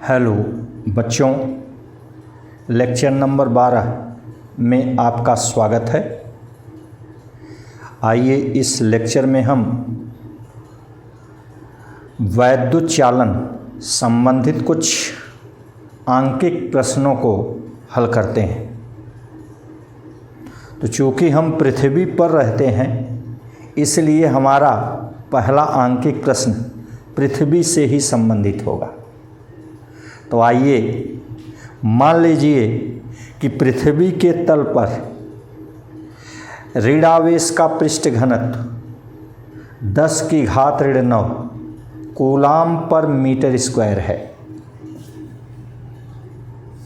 Hello बच्चों, lecture number 12 में आपका स्वागत है। आइए इस लेक्चर में हम वैद्युत चालन संबंधित कुछ आंकिक प्रश्नों को हल करते हैं। तो चूँकि हम पृथ्वी पर रहते हैं, इसलिए हमारा पहला आंकिक प्रश्न पृथ्वी से ही संबंधित होगा। तो आइए मान लीजिए कि पृथ्वी के तल पर ऋण आवेश का पृष्ठ घनत्व 10⁻9 कूलाम पर मीटर स्क्वायर है।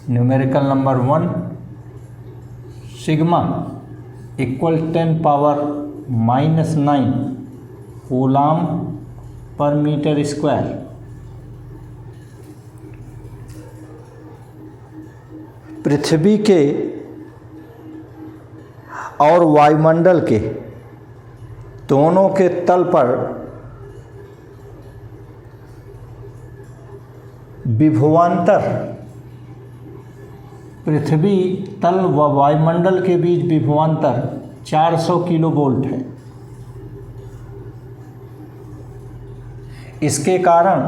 Numerical number 1 sigma equal 10⁻⁹ coulomb पर मीटर स्क्वायर। पृथ्वी के और वायुमंडल के दोनों के तल पर विभवांतर, पृथ्वी तल व वायुमंडल के बीच विभवांतर 400 किलोवोल्ट है। इसके कारण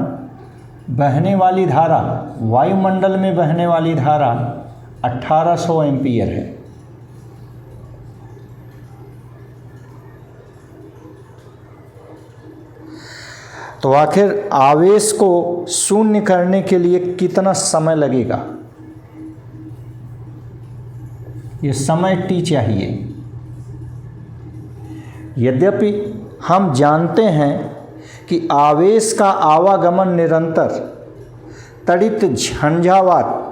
बहने वाली धारा, वायुमंडल में बहने वाली धारा 1800 एम्पीयर है। तो आखिर आवेश को शून्य करने के लिए कितना समय लगेगा? ये समय t चाहिए। यद्यपि हम जानते हैं कि आवेश का आवागमन निरंतर तड़ित झंझावात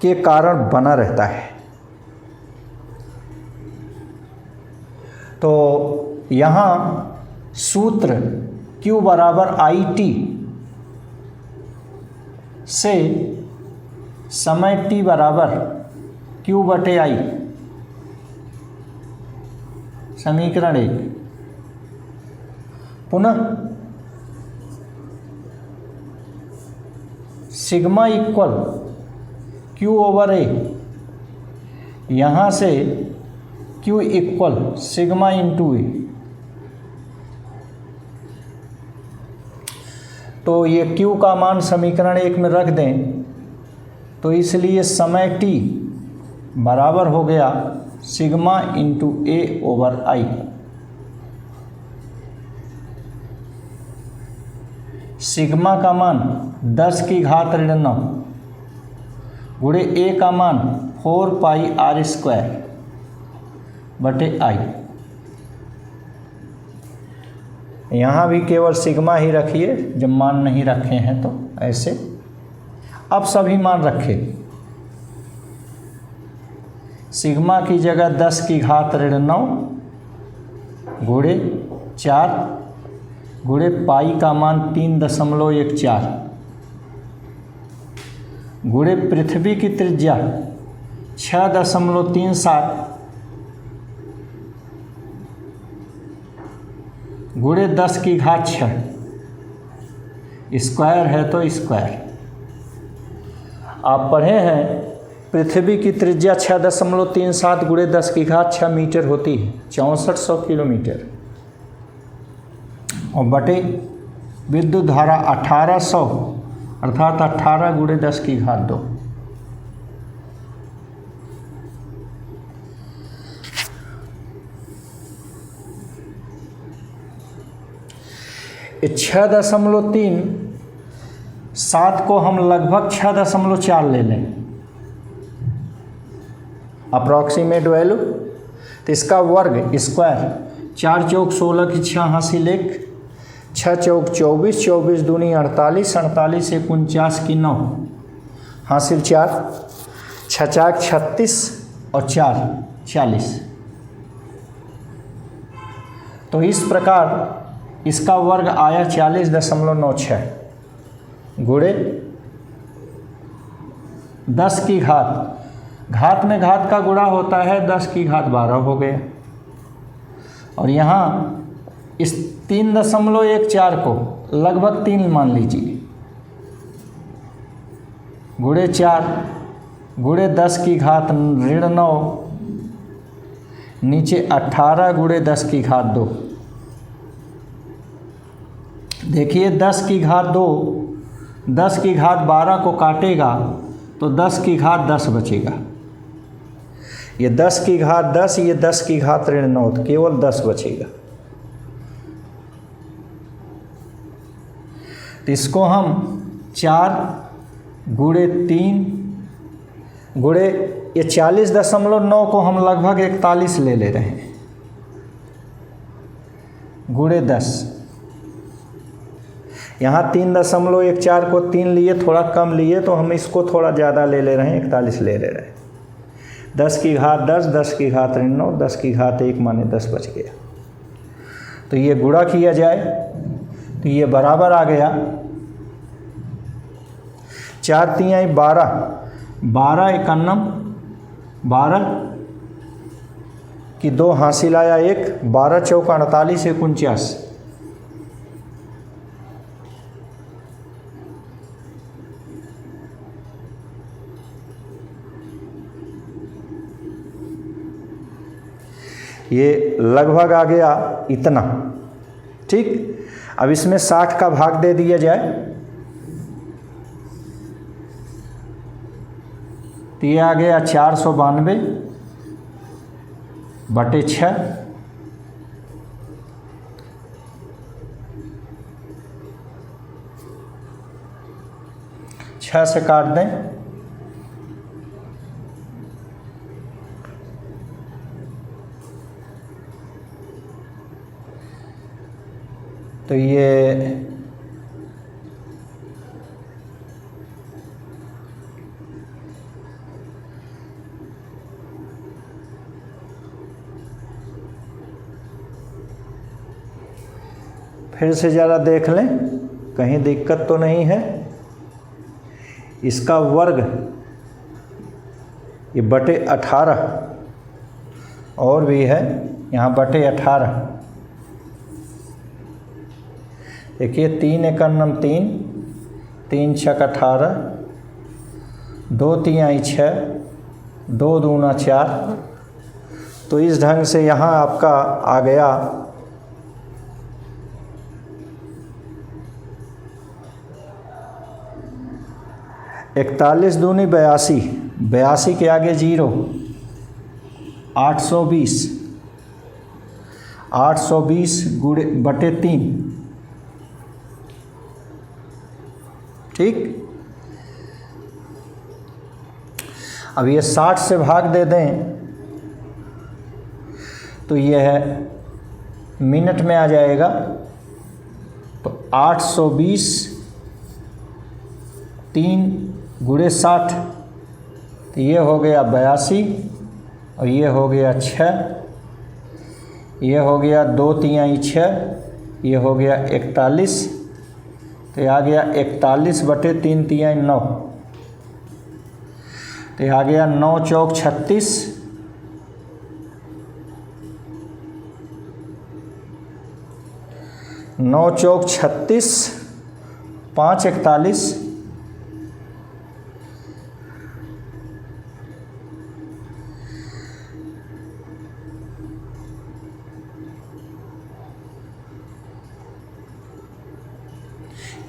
के कारण बना रहता है। तो यहाँ सूत्र Q बराबर IT से समय t बराबर Q/I, समीकरण 1। पुनः सिग्मा इक्वल Q/A, यहाँ से Q equal sigma into A। तो ये Q का मान समीकरण 1 में रख दें, तो इसलिए समय t बराबर हो गया सिग्मा इंटू A/I। सिग्मा का मान 10⁻9 गुणे A का मान 4πr²/I। यहाँ भी केवल सिग्मा ही रखिए, जब मान नहीं रखे हैं तो ऐसे। अब सभी मान रखें। सिग्मा की जगह 10⁻9 गुणे 4 गुणे पाई का मान 3.14 गुणे पृथ्वी की त्रिज्या 6.37 गुणे 10�6। स्क्वायर है तो स्क्वायर। आप पढ़े हैं पृथ्वी की त्रिज्या 6.37 गुणे 10�6 मीटर होती है, 6400 किलोमीटर। और बटे विद्युत धारा 1800 अर्थात 18 गुणे 10⁻2। ये 6.37 को हम लगभग 6.4 ले लें, अप्रॉक्सीमेट वैल्यू। तो इसका वर्ग स्क्वायर 4 चौक 16 की 6 हासिल 1, 6 चौक 24, 24 दूनी 48, 48 एक 49 की 9 हासिल 4, 6 चाक 36 और 4 40। तो इस प्रकार इसका वर्ग आया 40.96 गुणे 10 की घात में घात का गुणा होता है, 10⁻12 हो गया। और यहाँ इस 3.14 को लगभग 3 मान लीजिए। गुणे 4 गुणे 10 की घात ऋण 9 नीचे 18 गुणे 10 की घात 2। देखिए 10 की घात 2 10 की घात 12 को काटेगा तो 10 की घात 10 बचेगा। ये 10 की घात 10, ये 10 की घात ऋण 9, तो केवल 10 बचेगा। तो इसको हम 4 गुणे 3 गुणे ये 40.9 को हम लगभग 41 ले रहे हैं गुणे 10। यहाँ 3.14 को 3 लिए, थोड़ा कम लिए, तो हम इसको थोड़ा ज़्यादा ले रहे हैं, 41 ले रहे हैं। 10 की घात 10, 10 की घात ऋण 9, 10 की घात 1 माने 10 बच गया। तो ये गुणा किया जाए तो ये बराबर आ गया 4 तिहाई 12, 12 एकान्नम 12 की 2 हासिल आया 1, 12 चौक 48 49। ये लगभग आ गया इतना। ठीक, अब इसमें 60 का भाग दे दिया जाए तो ये आ गया 492 बटे 6। छः से काट दें तो ये फिर से ज़रा देख लें कहीं दिक्कत तो नहीं है। इसका वर्ग ये बटे 18 और भी है, यहाँ बटे 18। देखिए 3 एकान्नम 3, 3 छक 18, 2 तिहाई 6, 2 दूना 4। तो इस ढंग से यहाँ आपका आ गया 41 दूनी 82, 82 के आगे 0, 820, 820 गुणे बटे 3। ठीक, अब ये 60 से भाग दे दें तो ये है मिनट में आ जाएगा। तो 820 3 गुणे 60, तो ये हो गया 82 और ये हो गया 6, ये हो गया 2 तिहाई 6, ये हो गया 41, तो ये आ गया 41 बटे 3 तिहाई 9, तो ये आ गया 9 चौक 36, 9 चौक 36, 5 41,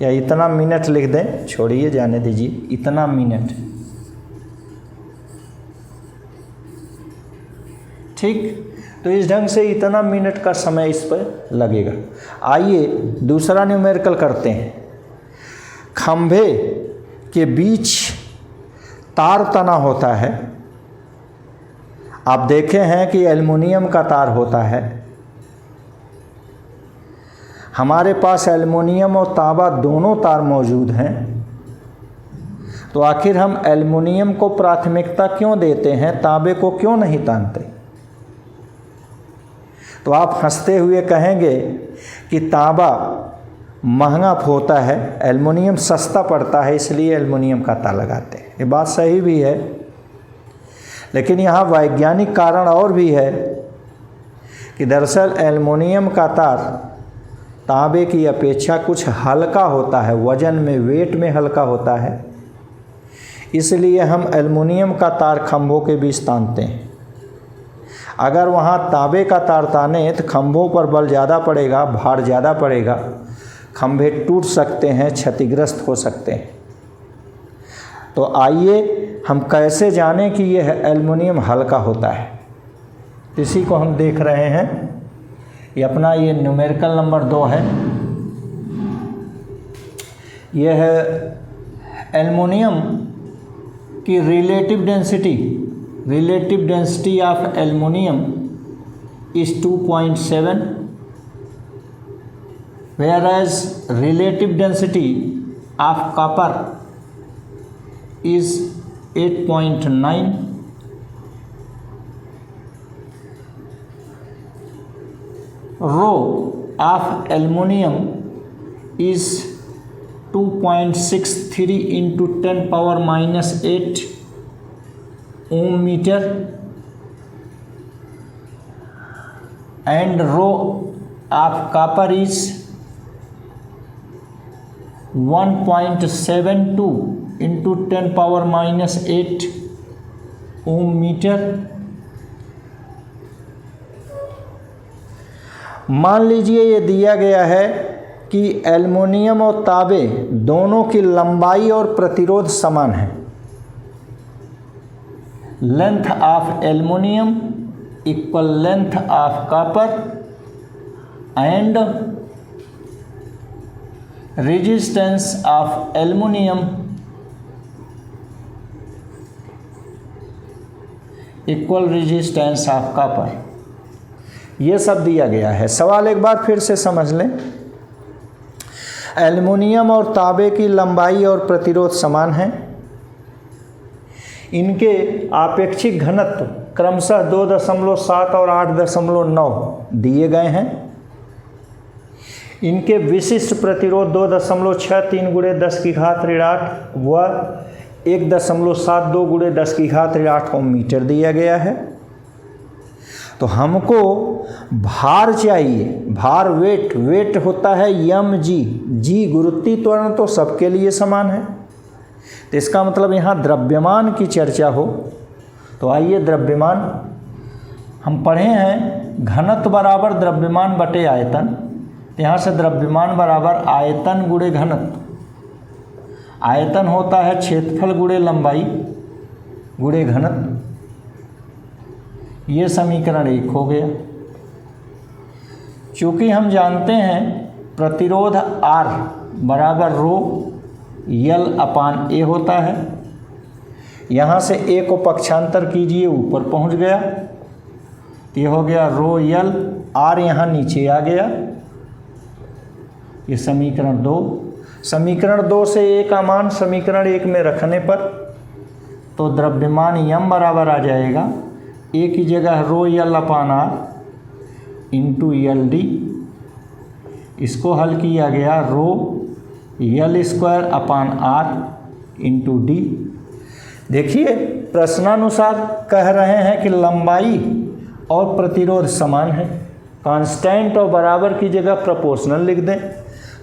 या इतना मिनट लिख दें, छोड़िए जाने दीजिए, इतना मिनट। ठीक, तो इस ढंग से इतना मिनट का समय इस पर लगेगा। आइए दूसरा न्यूमेरिकल करते हैं। खंभे के बीच तार तना होता है। आप देखे हैं कि एल्युमिनियम का तार होता है। हमारे पास एल्युमिनियम और तांबा दोनों तार मौजूद हैं, तो आखिर हम एल्युमिनियम को प्राथमिकता क्यों देते हैं, तांबे को क्यों नहीं तानते? तो आप हंसते हुए कहेंगे कि तांबा महंगा होता है, एल्युमिनियम सस्ता पड़ता है, इसलिए एल्युमिनियम का तार लगाते हैं। ये बात सही भी है, लेकिन यहाँ वैज्ञानिक कारण और भी है कि दरअसल एल्युमिनियम का तार तांबे की अपेक्षा कुछ हल्का होता है, वजन में, वेट में हल्का होता है। इसलिए हम एल्युमिनियम का तार खंभों के बीच तानते हैं। अगर वहाँ तांबे का तार ताने तो खंभों पर बल ज़्यादा पड़ेगा, भार ज़्यादा पड़ेगा, खंभे टूट सकते हैं, क्षतिग्रस्त हो सकते हैं। तो आइए हम कैसे जानें कि यह एल्युमिनियम हल्का होता है। इसी को हम देख रहे हैं। ये अपना ये न्यूमेरिकल नंबर 2 है। यह है एल्युमिनियम की relative density of aluminium is 2.7, whereas relative density of copper is 8.9. Rho of aluminium is 2.63 into 10 power minus 8 ohm meter, and rho of copper is 1.72 into 10 power minus 8 ohm meter। मान लीजिए ये दिया गया है कि aluminium और तांबे दोनों की लंबाई और प्रतिरोध समान है। Length of aluminium equal length of copper and resistance of aluminium equal resistance of copper. ये सब दिया गया है। सवाल एक बार फिर से समझ लें। एल्युमिनियम और तांबे की लंबाई और प्रतिरोध समान है। इनके आपेक्षिक घनत्व क्रमशः 2.7 और 8.9 दिए गए हैं। इनके विशिष्ट प्रतिरोध 2.63 गुणे 10 की घात ऋण 8 व 1.72 गुणे 10 की घात ऋण 8 ओम मीटर दिया गया है। तो हमको भार चाहिए, भार वेट होता है mg, गुरुत्वीय त्वरण तो सबके लिए समान है। तो इसका मतलब यहाँ द्रव्यमान की चर्चा हो तो आइए द्रव्यमान हम पढ़े हैं, घनत्व बराबर द्रव्यमान बटे आयतन। तो यहाँ से द्रव्यमान बराबर आयतन गुणे घनत्व। आयतन होता है क्षेत्रफल गुणे लंबाई गुणे घनत्व। ये समीकरण 1 हो गया। चूँकि हम जानते हैं प्रतिरोध R बराबर रो यल अपान ए होता है। यहाँ से ए को पक्षांतर कीजिए, ऊपर पहुँच गया। ये हो गया रो यल, आर यहाँ नीचे आ गया। ये समीकरण 2। समीकरण 2 से ए का मान समीकरण 1 में रखने पर तो द्रव्यमान यम बराबर आ जाएगा ए की जगह rho L upon R into L D. इसको हल किया गया rho L square upon R into D. देखिए प्रश्नानुसार कह रहे हैं कि लंबाई और प्रतिरोध समान है। कांस्टेंट और बराबर की जगह प्रोपोर्शनल लिख दें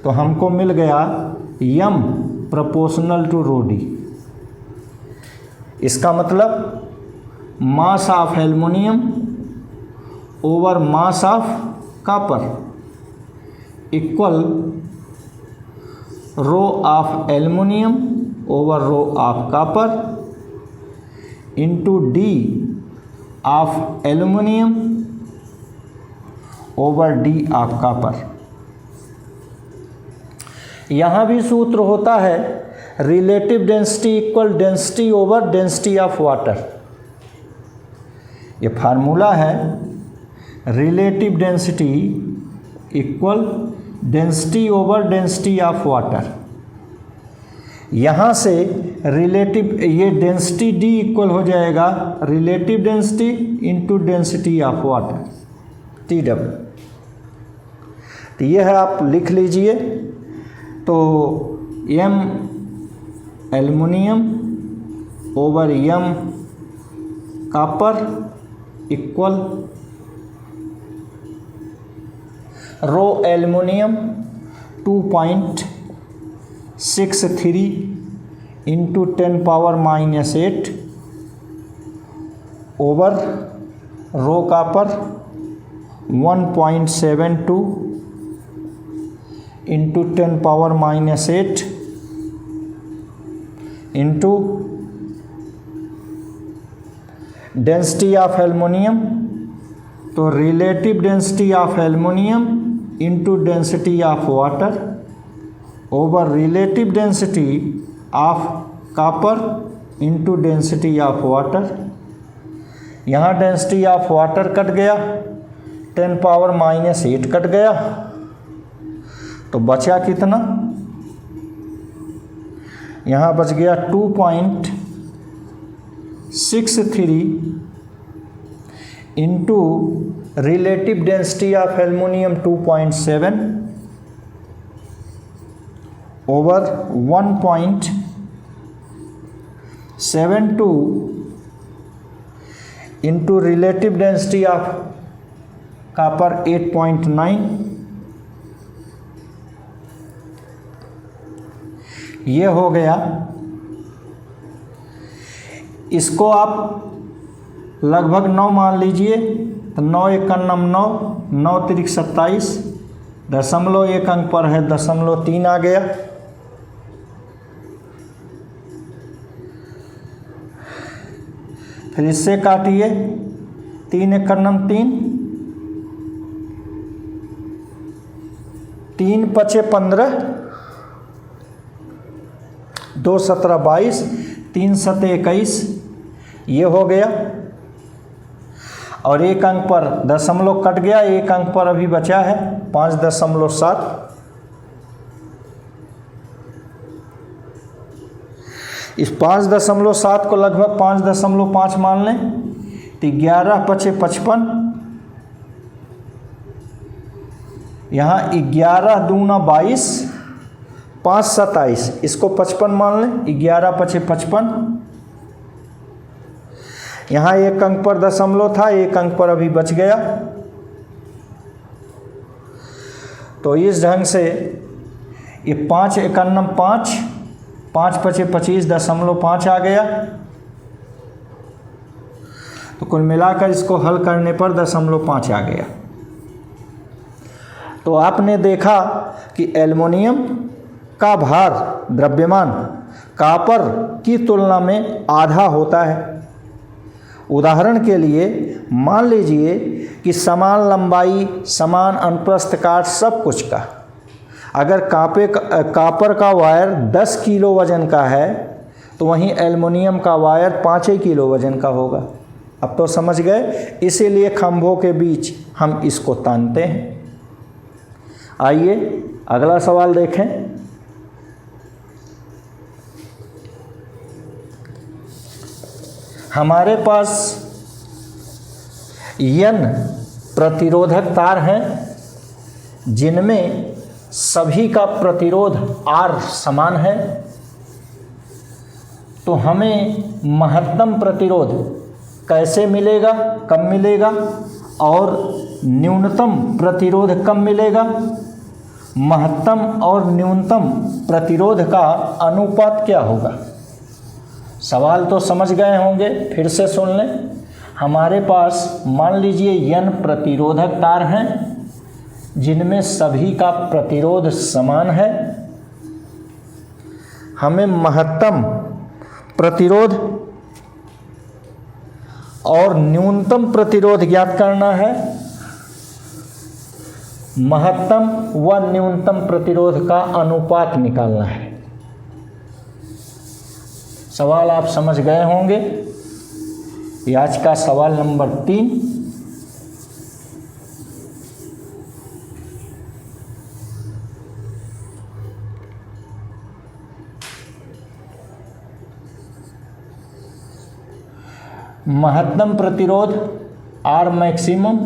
तो हमको मिल गया m proportional to rho d. इसका मतलब mass of aluminium over mass of copper equal rho of aluminium over rho of copper into d of aluminium over d of copper. यहाँ भी सूत्र होता है relative density equal density over density of water. ये formula है relative density equal density over density of water. यहाँ से relative ये डेंसिटी डी इक्वल हो जाएगा relative density into density of water TW। तो यह है, आप लिख लीजिए। तो m aluminium over m copper equal rho aluminium 2.63 into 10⁻⁸ over rho copper 1.72 into 10⁻⁸ into density of aluminium, तो relative density of aluminium into density of water over relative density of copper into density of water. यहाँ density of water cut गया, 10⁻⁸ cut गया, तो बचा कितना? यहाँ बच गया 2.63 into relative density of aluminium 2.7 over 1.72 into relative density of copper 8.9। ये हो गया। इसको आप लगभग 9 मान लीजिए, तो 9 × 9 9 × 3 27, दशमलव एक अंक पर है, 0.3 आ गया। फिर इससे काटिए, 3 × 3 3 × 5 15, 2 × 17 22, 3 × 7 21, ये हो गया। और एक अंक पर दशमलव कट गया, एक अंक पर अभी बचा है 5.7। इस 5.7 को लगभग 5.5 मान लें, तो 11 × 5 55, यहाँ 11 × 2 = 22, 5 × 27, इसको 55 मान लें, 11 × 5 55। यहाँ एक अंक पर दशमलव था, एक अंक पर अभी बच गया। तो इस ढंग से ये 5 × 1 = 5, 5 × 5 = 25.5 आ गया। तो कुल मिलाकर इसको हल करने पर 0.5 आ गया। तो आपने देखा कि एल्युमिनियम का भार द्रव्यमान कॉपर की तुलना में आधा होता है। उदाहरण के लिए मान लीजिए कि समान लंबाई, समान अनुप्रस्थ काट सब कुछ का, अगर कॉपर का वायर 10 किलो वजन का है, तो वहीं एल्युमिनियम का वायर 5 किलो वजन का होगा। अब तो समझ गए, इसीलिए खंभों के बीच हम इसको तानते हैं। आइए अगला सवाल देखें। हमारे पास N प्रतिरोधक तार हैं, जिनमें सभी का प्रतिरोध R समान है। तो हमें महत्तम प्रतिरोध कैसे मिलेगा, कब मिलेगा, और न्यूनतम प्रतिरोध कब मिलेगा? महत्तम और न्यूनतम प्रतिरोध का अनुपात क्या होगा? सवाल तो समझ गए होंगे, फिर से सुन लें। हमारे पास मान लीजिए N प्रतिरोधक तार हैं, जिनमें सभी का प्रतिरोध समान है। हमें महत्तम प्रतिरोध और न्यूनतम प्रतिरोध ज्ञात करना है। महत्तम व न्यूनतम प्रतिरोध का अनुपात निकालना है। सवाल आप समझ गए होंगे। ये आज का सवाल नंबर 3। महत्तम प्रतिरोध R मैक्सिमम।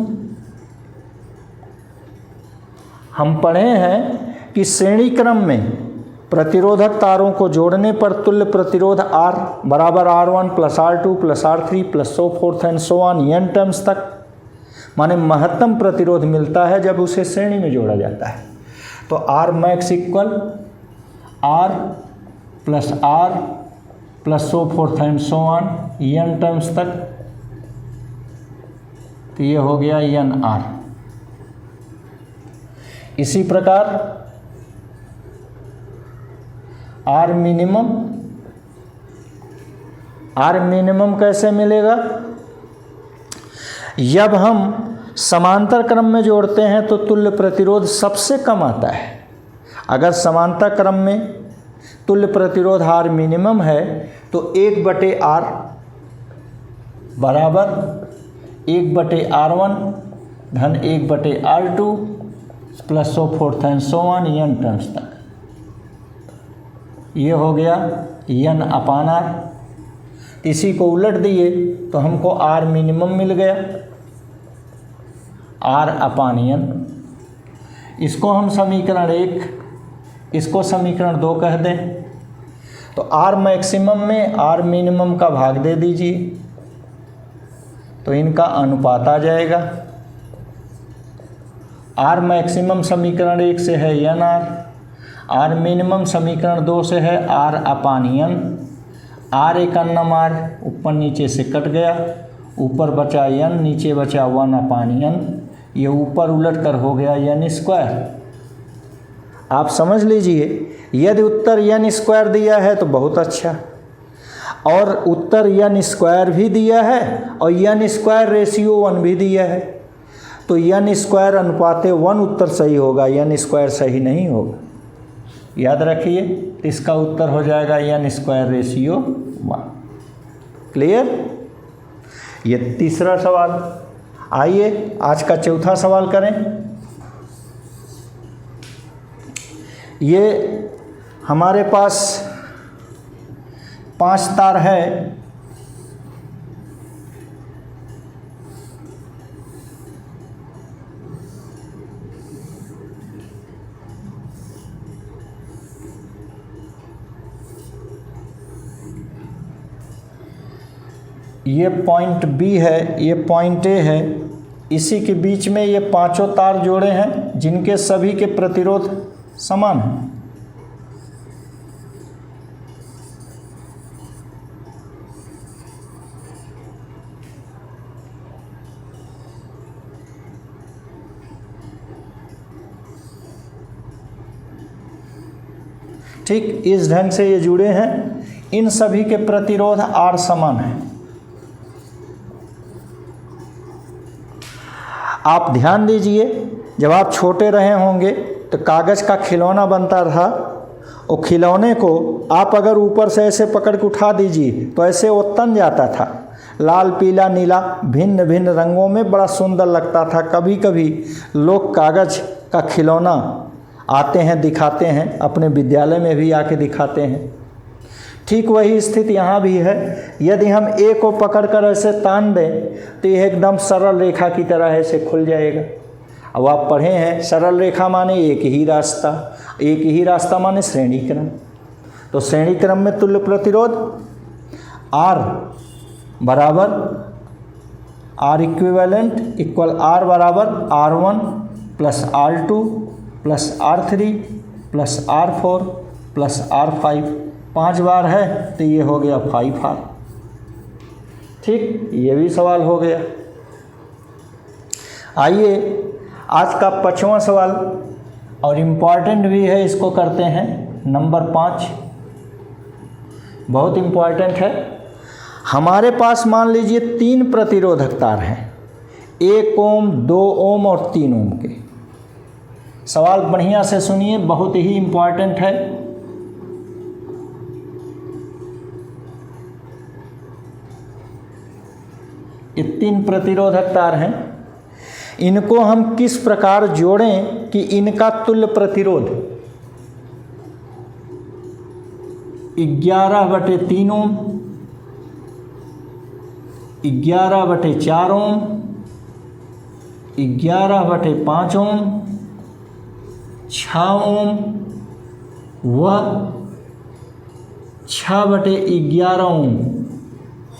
हम पढ़े हैं कि श्रेणी क्रम में प्रतिरोधक तारों को जोड़ने पर तुल्य प्रतिरोध R बराबर R1 + R2 + R3 + so forth and so on n terms तक, माने महत्तम प्रतिरोध मिलता है जब उसे श्रेणी में जोड़ा जाता है। तो R max = R + R plus so fourth and so on n terms तक, तो ये हो गया n r। इसी प्रकार r मिनिमम कैसे मिलेगा? जब हम समांतर क्रम में जोड़ते हैं तो तुल्य प्रतिरोध सबसे कम आता है। अगर समांतर क्रम में तुल्य प्रतिरोध R मिनिमम है तो 1/R बराबर 1/R1 धन 1/R2 plus so fourth and so on n terms तक, ये हो गया n/R। इसी को उलट दिए तो हमको R मिनिमम मिल गया, R/n। इसको हम समीकरण 1, इसको समीकरण 2 कह दें, तो R मैक्सिमम में R मिनिमम का भाग दे दीजिए तो इनका अनुपात आ जाएगा। R मैक्सिमम समीकरण 1 से है nR, R मिनिमम समीकरण 2 से है R/n। R एक अन्नम R ऊपर नीचे से कट गया, ऊपर बचा n, नीचे बचा 1/n, ये ऊपर उलट कर हो गया n²। आप समझ लीजिए, यदि उत्तर n² दिया है तो बहुत अच्छा, और उत्तर n² भी दिया है और n²/1 भी दिया है, तो n² अनुपाते 1 उत्तर सही होगा, n² सही नहीं होगा। याद रखिए, इसका उत्तर हो जाएगा n²/1। क्लियर? ये तीसरा सवाल। आइए आज का चौथा सवाल करें। ये हमारे पास 5 तार है, ये पॉइंट B है, ये पॉइंट A है, इसी के बीच में ये 5 तार जोड़े हैं जिनके सभी के प्रतिरोध समान हैं। ठीक इस ढंग से ये जुड़े हैं, इन सभी के प्रतिरोध R समान है। आप ध्यान दीजिए, जब आप छोटे रहे होंगे तो कागज़ का खिलौना बनता था, और खिलौने को आप अगर ऊपर से ऐसे पकड़ के उठा दीजिए तो ऐसे वो तन जाता था, लाल पीला नीला भिन्न भिन्न रंगों में, बड़ा सुंदर लगता था। कभी कभी लोग कागज़ का खिलौना आते हैं, दिखाते हैं, अपने विद्यालय में भी आके दिखाते हैं। ठीक वही स्थिति यहाँ भी है। यदि हम A को पकड़कर ऐसे तान दें तो यह एकदम सरल रेखा की तरह ऐसे खुल जाएगा। अब आप पढ़े हैं, सरल रेखा माने एक ही रास्ता, एक ही रास्ता माने श्रेणी क्रम। तो श्रेणी क्रम में तुल्य प्रतिरोध R बराबर R इक्विवेलेंट इक्वल R बराबर R1 plus R2 plus R3 plus R4 plus R5, 5 बार है तो ये हो गया 5R। ठीक, ये भी सवाल हो गया। आइए आज का 5वां सवाल, और इम्पॉर्टेंट भी है, इसको करते हैं। नंबर 5 बहुत इम्पॉर्टेंट है। हमारे पास मान लीजिए 3 प्रतिरोधक तार हैं, 1 ओम, 2 ओम और 3 ओम के। सवाल बढ़िया से सुनिए, बहुत ही इम्पॉर्टेंट है। ये 3 प्रतिरोधक तार हैं, इनको हम किस प्रकार जोड़ें कि इनका तुल्य प्रतिरोध 11/3 ओम, 11/4 ओम, 11/5 ओम, 6 ओम व 6/11 ओम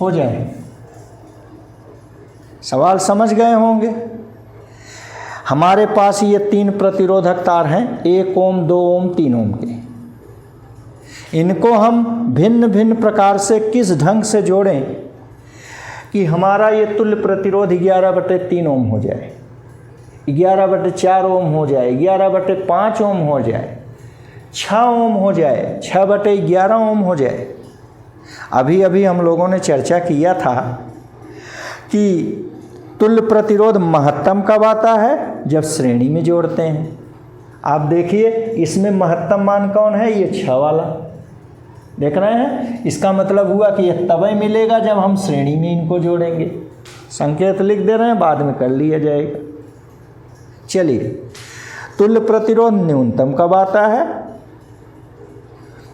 हो जाए। सवाल समझ गए होंगे। हमारे पास ये 3 प्रतिरोधक तार हैं, 1 ओम, 2 ओम, 3 ओम के। इनको हम भिन्न भिन्न प्रकार से किस ढंग से जोड़ें कि हमारा ये तुल्य प्रतिरोध 11/3 ओम हो जाए, 11/4 ओम हो जाए, 11/5 ओम हो जाए, 6 ओम हो जाए, 6/11 ओम हो जाए। अभी अभी हम लोगों ने चर्चा किया था कि तुल्य प्रतिरोध महत्तम कब आता है, जब श्रेणी में जोड़ते हैं। आप देखिए इसमें महत्तम मान कौन है, ये 6 वाला देख रहे हैं। इसका मतलब हुआ कि यह तभी मिलेगा जब हम श्रेणी में इनको जोड़ेंगे। संकेत लिख दे रहे हैं, बाद में कर लिया जाएगा। चलिए, तुल्य प्रतिरोध न्यूनतम कब आता है,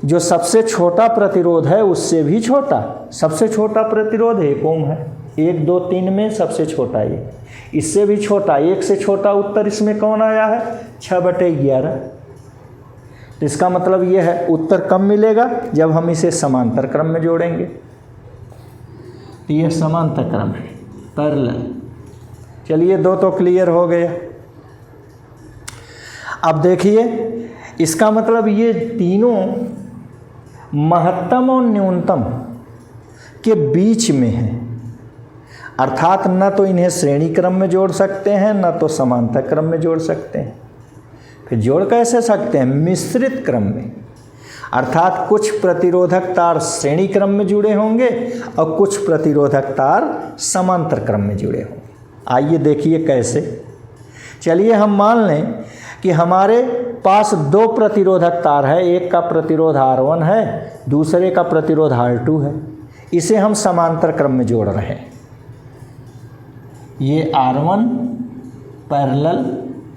जो सबसे छोटा प्रतिरोध है उससे भी छोटा। सबसे छोटा प्रतिरोध 1 ओम है, 1, 2, 3 में सबसे छोटा ये, इससे भी छोटा, 1 से छोटा उत्तर इसमें कौन आया है, 6/11। तो इसका मतलब ये है उत्तर कब मिलेगा, जब हम इसे समांतर क्रम में जोड़ेंगे। तो ये समांतर क्रम है, पैरेलल। चलिए 2 तो क्लियर हो गया। अब देखिए इसका मतलब ये तीनों महत्तम और न्यूनतम के बीच में हैं, अर्थात न तो इन्हें श्रेणी क्रम में जोड़ सकते हैं न तो समांतर क्रम में जोड़ सकते हैं। फिर जोड़ कैसे सकते हैं, मिश्रित क्रम में, अर्थात कुछ प्रतिरोधक तार श्रेणी क्रम में जुड़े होंगे और कुछ प्रतिरोधक तार समांतर क्रम में जुड़े होंगे। आइए देखिए कैसे। चलिए हम मान लें कि हमारे पास 2 प्रतिरोधक तार है, एक का प्रतिरोध R1 है, दूसरे का प्रतिरोध R2 है। इसे हम समांतर क्रम में जोड़ रहे हैं। ये R1 पैरेलल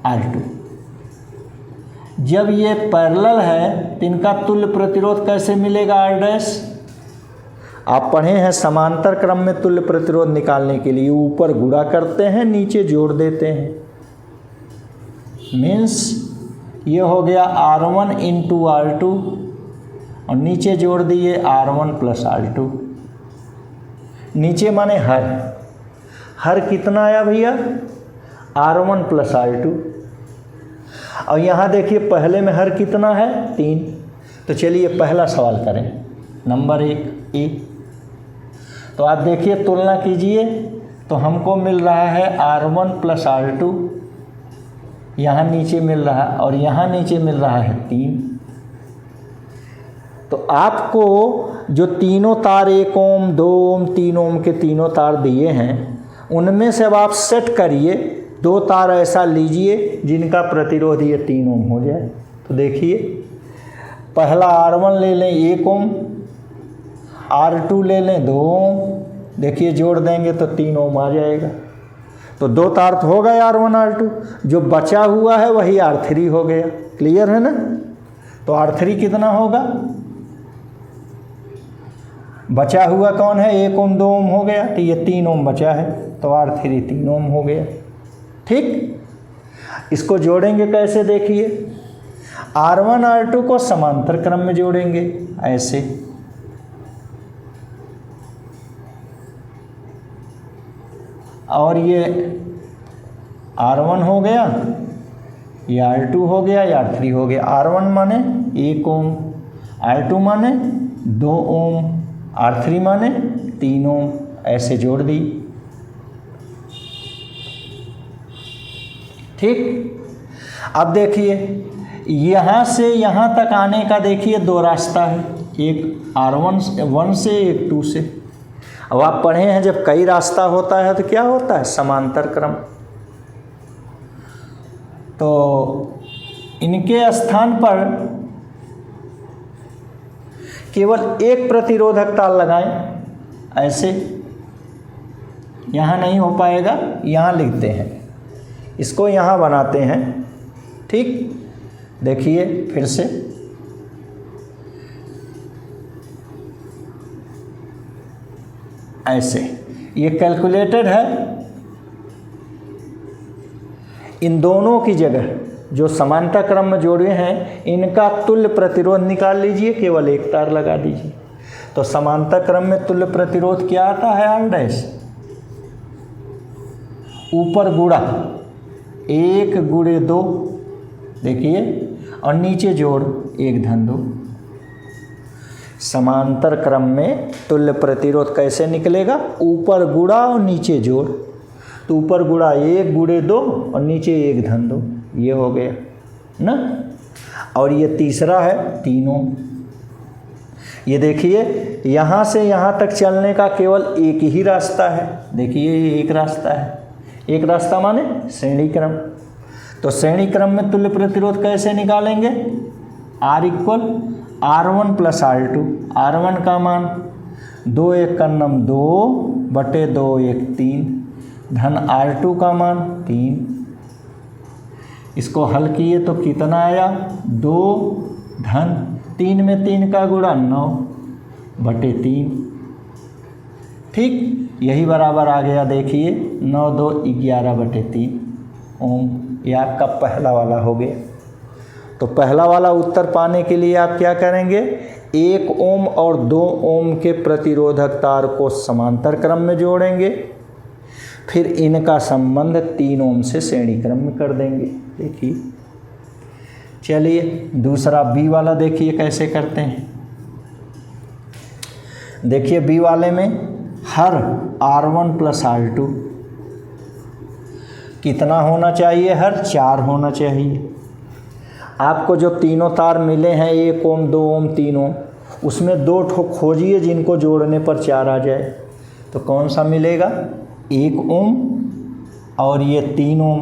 R2। जब ये पैरेलल है तो इनका तुल्य प्रतिरोध कैसे मिलेगा, R'। आप पढ़े हैं समांतर क्रम में तुल्य प्रतिरोध निकालने के लिए ऊपर गुणा करते हैं, नीचे जोड़ देते हैं। मीन्स ये हो गया R1 × R2 और नीचे जोड़ दिए R1 + R2। नीचे माने हर कितना आया भैया, R1 + R2। और यहाँ देखिए पहले में हर कितना है, 3। तो चलिए पहला सवाल करें, नंबर 1 ए। तो आप देखिए तुलना कीजिए तो हमको मिल रहा है R1 + R2, यहाँ नीचे मिल रहा है और यहाँ नीचे मिल रहा है 3। तो आपको जो तीनों तार 1 ओम, 2 ओम, 3 ओम के तीनों तार दिए हैं, उनमें से अब आप सेट करिए 2 तार ऐसा लीजिए जिनका प्रतिरोध ये 3 ओम हो जाए। तो देखिए पहला R1 ले लें 1 ओम, R2 ले लें 2 ओम, देखिए जोड़ देंगे तो 3 ओम आ जाएगा। तो 2 तार तो हो गए R1 R2, जो बचा हुआ है वही R3 हो गया। क्लियर है ना। तो R3 कितना होगा, बचा हुआ कौन है, 1 ओम 2 ओम हो गया, तो ये 3 ओम बचा है, तो R3 3 ओम हो गया। ठीक, इसको जोड़ेंगे कैसे, देखिए R1 R2 को समांतर क्रम में जोड़ेंगे ऐसे। और ये R1 हो गया, ये R2 हो गया, ये R3 हो गया। R1 माने 1 ओम, R2 माने 2 ओम, R3 माने 3 ओम, ऐसे जोड़ दी। ठीक, अब देखिए यहाँ से यहाँ तक आने का देखिए 2 रास्ता है, एक R1 से एक 2 से। अब आप पढ़े हैं जब कई रास्ता होता है तो क्या होता है, समांतर क्रम। तो इनके स्थान पर केवल एक प्रतिरोधक तार लगाएं ऐसे, यहाँ नहीं हो पाएगा, यहाँ लिखते हैं, इसको यहाँ बनाते हैं। ठीक, देखिए फिर से ऐसे, ये कैलकुलेटेड है। इन दोनों की जगह जो समांतर क्रम में जोड़े हैं इनका तुल्य प्रतिरोध निकाल लीजिए, केवल एक तार लगा दीजिए। तो समांतर क्रम में तुल्य प्रतिरोध क्या आता है, R', ऊपर गुणा 1 × 2, देखिए, और नीचे जोड़ 1 + 2। समांतर क्रम में तुल्य प्रतिरोध कैसे निकलेगा? ऊपर गुणा और नीचे जोड़। तो ऊपर गुणा 1 गुणे 2 और नीचे 1 धन 2, ये हो गया ना। और ये तीसरा है 3 ओम। ये देखिए यहाँ से यहाँ तक चलने का केवल एक ही रास्ता है। देखिए ये एक रास्ता है, एक रास्ता माने श्रेणी क्रम। तो श्रेणी क्रम में तुल्य प्रतिरोध कैसे निकालेंगे? R equal R1 plus R2। R1 का मान 2 1 का नम 2 बटे 2 1 3 धन R2 का मान 3। इसको हल किए तो कितना आया? 2 धन 3 में 3 का गुणा 9 बटे 3। ठीक, यही बराबर आ गया। देखिए 9 2 11 बटे 3 ओम। ये आपका पहला वाला हो गया। तो पहला वाला उत्तर पाने के लिए आप क्या करेंगे? 1 ओम और 2 ओम के प्रतिरोधक तार को समांतर क्रम में जोड़ेंगे, फिर इनका संबंध 3 ओम से श्रेणी क्रम में कर देंगे। देखिए, चलिए दूसरा बी वाला देखिए कैसे करते हैं। देखिए बी वाले में हर R1 प्लस R2 कितना होना चाहिए? हर 4 होना चाहिए। आपको जो तीनों तार मिले हैं 1 ओम 2 ओम 3 ओम, उसमें 2 ठो खोजिए जिनको जोड़ने पर 4 आ जाए। तो कौन सा मिलेगा? 1 ओम और ये 3 ओम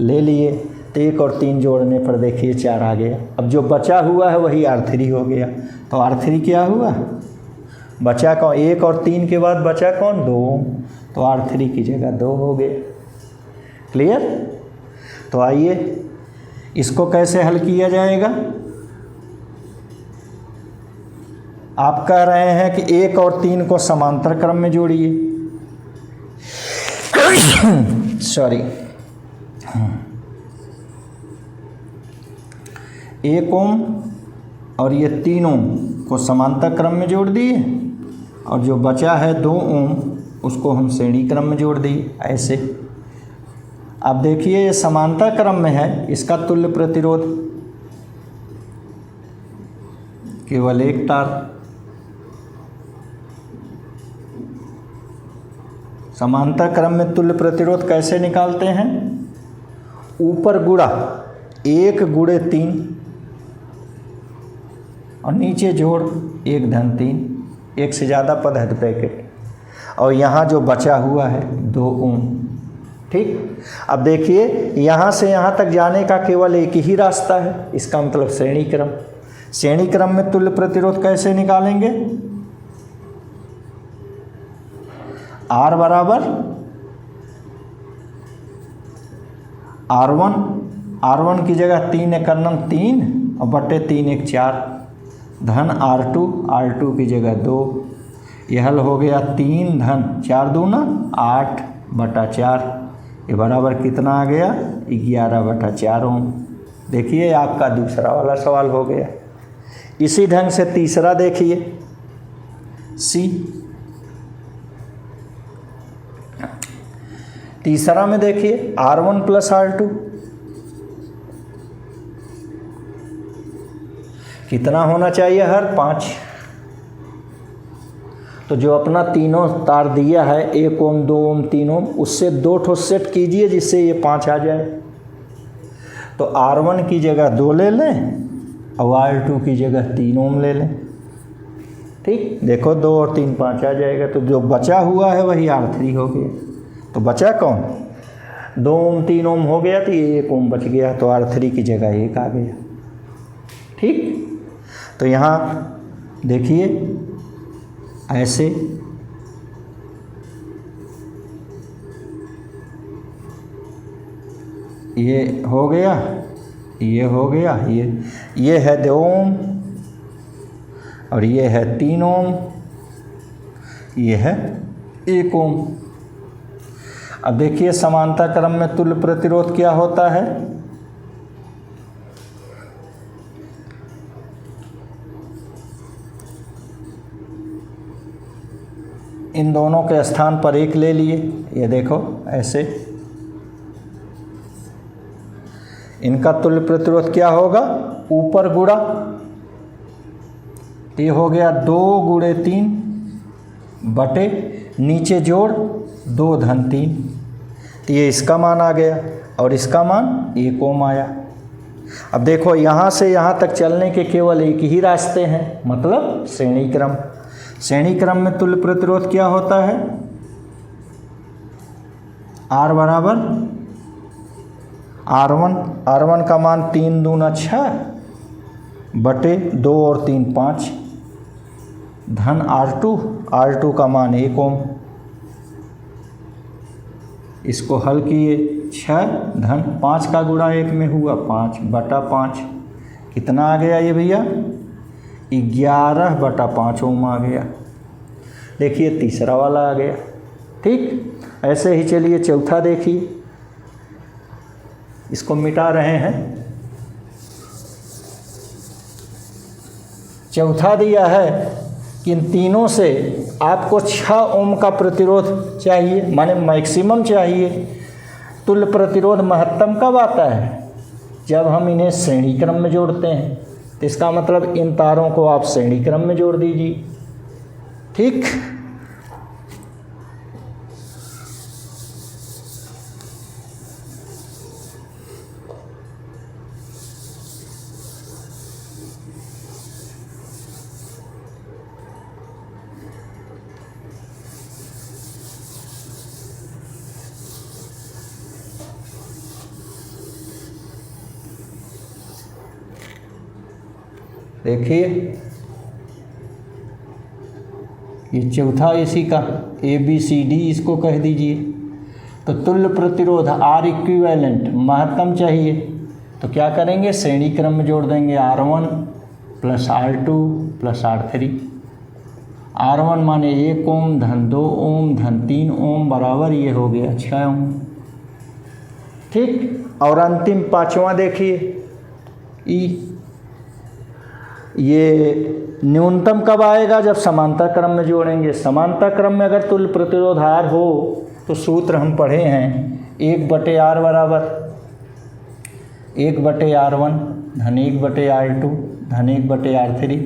ले लिए, तो 1 और 3 जोड़ने पर देखिए 4 आ गया। अब जो बचा हुआ है वही R3 हो गया। तो R3 क्या हुआ? बचा कौन? 1 और 3 के बाद बचा कौन? 2 ओम। तो R3 की जगह 2 हो गया। क्लियर? तो आइए इसको कैसे हल किया जाएगा? आप कह रहे हैं कि 1 और 3 को समांतर क्रम में जोड़िए। सॉरी, 1 ओम और ये 3 ओम को समांतर क्रम में जोड़ दिए, और जो बचा है 2 ओम उसको हम श्रेणी क्रम में जोड़ दिए। ऐसे अब देखिए ये समांतर क्रम में है, इसका तुल्य प्रतिरोध केवल एक तार। समांतर क्रम में तुल्य प्रतिरोध कैसे निकालते हैं? ऊपर गुणा 1 गुणे 3 और नीचे जोड़ 1 धन 3। एक से ज़्यादा पद है तो ब्रैकेट, और यहाँ जो बचा हुआ है 2 ओम। ठीक, अब देखिए यहाँ से यहाँ तक जाने का केवल एक ही रास्ता है, इसका मतलब श्रेणी क्रम। श्रेणी क्रम में तुल्य प्रतिरोध कैसे निकालेंगे? R बराबर R1 की जगह 3 1 3 और बटे 3 1 4 धन R2 की जगह 2। यह हल हो गया 3 धन 4 दूना 8 बटा 4। ये बराबर कितना आ गया? 11 बटा 4 ओम। देखिए आपका दूसरा वाला सवाल हो गया। इसी ढंग से तीसरा देखिए सी। तीसरा में देखिए R1 प्लस R2 कितना होना चाहिए? हर 5। तो जो अपना तीनों तार दिया है 1 ओम 2 ओम 3 ओम, उससे 2 ठो सेट कीजिए जिससे ये 5 आ जाए। तो R1 की जगह 2 ले लें और R2 की जगह 3 ओम ले लें। ठीक, देखो 2 और 3 5 आ जाएगा। तो जो बचा हुआ है वही R3 हो गया। तो बचा कौन? 2 ओम 3 ओम हो गया, तो ये 1 ओम बच गया, तो R3 की जगह 1 आ गया। ठीक, तो यहाँ देखिए ऐसे ये हो गया, ये हो गया, ये है 2 ओम और ये है 3 ओम, ये है 1 ओम। अब देखिए समांतर क्रम में तुल्य प्रतिरोध क्या होता है? इन दोनों के स्थान पर 1 ले लिए। ये देखो ऐसे, इनका तुल्य प्रतिरोध क्या होगा? ऊपर गुणा तो ये हो गया 2 गुणे 3 बटे नीचे जोड़ 2 धन 3, तो ये इसका मान आ गया और इसका मान 1 ओम आया। अब देखो यहाँ से यहाँ तक चलने के केवल एक ही रास्ते हैं, मतलब श्रेणी क्रम। श्रेणी क्रम में तुल्य प्रतिरोध क्या होता है? R बराबर R1 का मान 3 दूना 6 बटे 2 और 3 5 धन R2 का मान 1 ओम। इसको हल किए 6 धन 5 का गुणा 1 में हुआ 5 बटा 5, कितना आ गया ये भैया? 11 बटा 5 ओम आ गया। देखिए तीसरा वाला आ गया। ठीक, ऐसे ही चलिए चौथा देखिए, इसको मिटा रहे हैं। चौथा दिया है कि इन तीनों से आपको 6 ओम का प्रतिरोध चाहिए, माने मैक्सिमम चाहिए। तुल्य प्रतिरोध महत्तम कब आता है? जब हम इन्हें श्रेणी क्रम में जोड़ते हैं। तो इसका मतलब इन तारों को आप श्रेणी क्रम में जोड़ दीजिए। ठीक, देखिए ये चौथा इसी का ABCD इसको कह दीजिए। तो तुल्य प्रतिरोध R इक्विवेलेंट महत्तम चाहिए, तो क्या करेंगे? श्रेणी क्रम में जोड़ देंगे R1 plus R2 plus R3। R1 माने 1 ओम धन 2 ओम धन 3 ओम बराबर ये हो गया 6 ओम। ठीक, और अंतिम पांचवा देखिए E। ये न्यूनतम कब आएगा? जब समांतर क्रम में जोड़ेंगे। समांतर क्रम में अगर तुल्य प्रतिरोध R हो तो सूत्र हम पढ़े हैं 1 बटे R बराबर 1 बटे R1 धन 1 बटे R2 धन 1 बटे R3,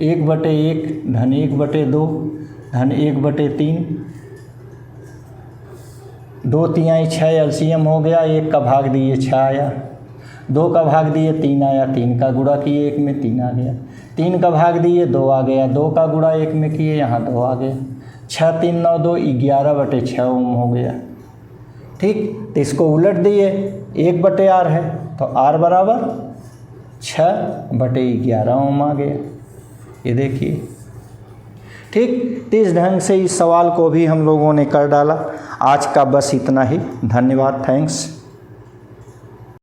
1 बटे 1 धन 1 बटे 2 धन 1 बटे 3, 2 तिहाई 6 एलसीएम हो गया, 1 का भाग दिए 6 आया, 2 का भाग दिए 3 आया, 3 का गुणा किए 1 में 3 आ गया, 3 का भाग दिए 2 आ गया, 2 का गुणा 1 में किए यहाँ 2 आ गया, 6 3 9 2 11 बटे 6 ओम हो गया। ठीक, तो इसको उलट दिए 1 बटे R है तो R बराबर 6 बटे 11 ओम आ गया। ये देखिए। ठीक, तो इस ढंग से इस सवाल को भी हम लोगों ने कर डाला। आज का बस इतना ही। धन्यवाद, थैंक्स।